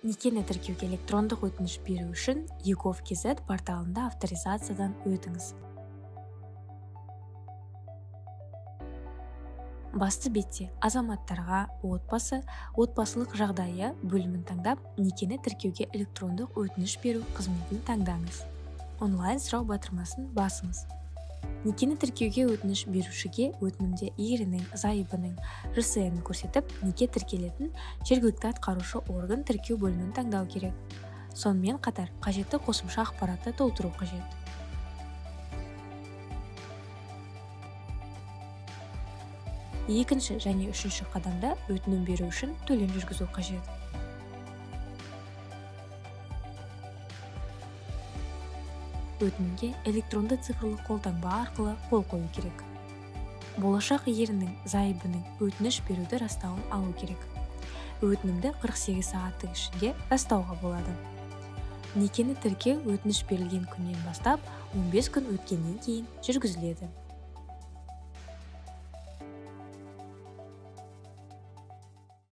Некені тіркеуге электрондық өтініш беру үшін егов.kz порталында авторизациядан өтіңіз. Басты бетте азаматтарға отбасылық жағдайы бөлімін таңдап, некені тіркеуге электрондық өтініш беру қызметін таңдаңыз. Онлайн сұрау батырмасын басыңыз. Некені тіркеуге өтініш берушіге өтінімде ерінің, зайыбының, ЖСН көрсетіп, неке тіркелетін жергілікті атқарушы орган тіркеу бөлімін таңдау керек. Сонымен қатар қажетті қосымша ақпаратты толтыру қажет. Екінші және үшінші қадамда өтінім беру үшін төлем жүргізу қажет. Өтінімге электронды цифрлық қолтаңба арқылы қол қою керек. Болашақ ерінің, зайыбының өтініш беруді растауын алу керек. Өтінімді 48 сағаттың ішінде растауға болады. Некені тіркеу өтініш берілген күннен бастап 15 күн өткеннен кейін жүргізіледі.